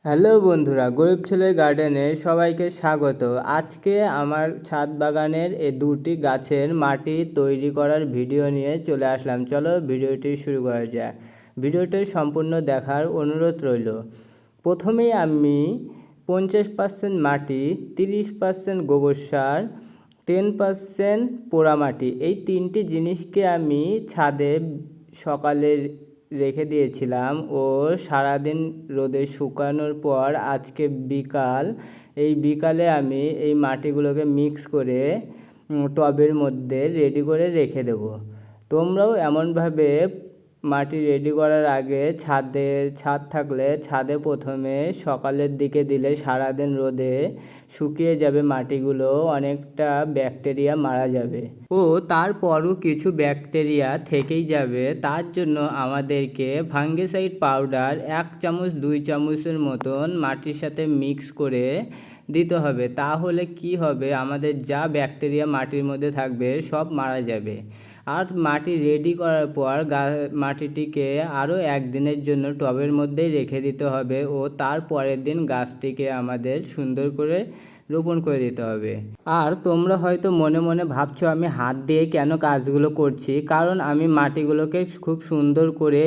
Hello বন্ধুরা, গরিব ছেলের গার্ডেনে সবাইকে স্বাগত। আজকে আমার ছাদ বাগানের এই দুটি গাছের মাটি তৈরি করার ভিডিও নিয়ে চলে আসলাম। চলো ভিডিওটি শুরু করা যাক। ভিডিওটি সম্পূর্ণ দেখার অনুরোধ রইল। প্রথমেই আমি 50% মাটি, 30% গোবর সার, 10% পোড়ামাটি, এই তিনটি জিনিসকে আমি ছাদে সকালে রেখে দিয়েছিলাম ও সারাদিন রোদে শুকানোর পর আজকে বিকালে আমি এই মাটিগুলোকে মিক্স করে টবের মধ্যে রেডি করে রেখে দেব। তোমরাও এমনভাবে মাটি রেডি করার আগে ছাদ থাকলে ছাদে প্রথমে সকালের দিকে দিলে সারাদিন রোদে শুকিয়ে যাবে, মাটিগুলো অনেকটা ব্যাকটেরিয়া মারা যাবে ও তারপরও কিছু ব্যাকটেরিয়া থেকেই যাবে। তার জন্য আমাদেরকে ফাঙ্গিসাইড পাউডার 1 চামচ 2 চামচের মতন মাটির সাথে মিক্স করে দিতে হবে। তাহলে কি হবে, আমাদের যা ব্যাকটেরিয়া মাটির মধ্যে থাকবে সব মারা যাবে। আর মাটি রেডি করার পর মাটিটিকে আরও একদিনের জন্য টবের মধ্যেই রেখে দিতে হবে ও তার পরের দিন গাছটিকে আমাদের সুন্দর করে রোপণ করে দিতে হবে। আর তোমরা হয়তো মনে মনে ভাবছো আমি হাত দিয়ে কেন কাজগুলো করছি, কারণ আমি মাটিগুলোকে খুব সুন্দর করে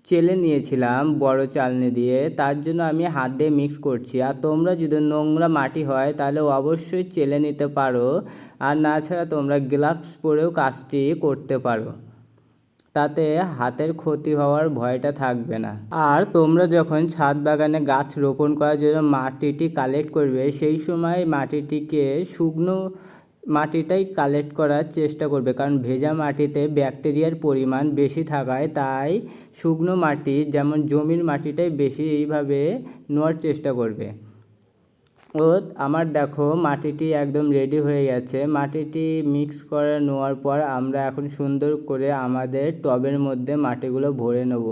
চেলে নিয়েছিলাম বড় চালনি দিয়ে, তার জন্য আমি হাত দিয়ে মিক্স করছি। আর তোমরা যদি নোংরা মাটি হয় তাহলে অবশ্যই চেলে নিতে পারো, আর না ছাড়া তোমরা গ্লাভস পরেও কাজটি করতে পারো, তাতে হাতের ক্ষতি হওয়ার ভয়টা থাকবে না। আর তোমরা যখন ছাদ বাগানে গাছ রোপণ করার জন্য মাটিটি কালেক্ট করবে, সেই সময় মাটিটিকে শুকনো মাটিটাই কালেক্ট করার চেষ্টা করবে, কারণ ভেজা মাটিতে ব্যাকটেরিয়ার পরিমাণ বেশি থাকায় তাই শুকনো মাটি যেমন জমির মাটিটাই বেশি এইভাবে নেওয়ার চেষ্টা করবে। ও আমার দেখো মাটিটি একদম রেডি হয়ে গেছে। মাটিটি মিক্স করে নেওয়ার পর আমরা এখন সুন্দর করে আমাদের টবের মধ্যে মাটিগুলো ভরে নেব।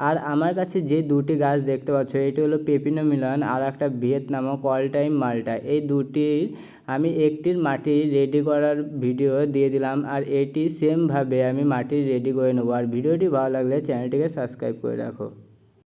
আর আমার কাছে যে দুটি গাছ দেখতে পাচ্ছ, এটি হলো পেপিনো মিলন আর একটা ভিয়েতনামক অল টাইম মাল্টা। এই দুটির আমি একটির মাটি রেডি করার ভিডিও দিয়ে দিলাম, আর এটি সেমভাবে আমি মাটি রেডি করে নেবো। আর ভিডিওটি ভালো লাগলে চ্যানেলটিকে সাবস্ক্রাইব করে রাখো।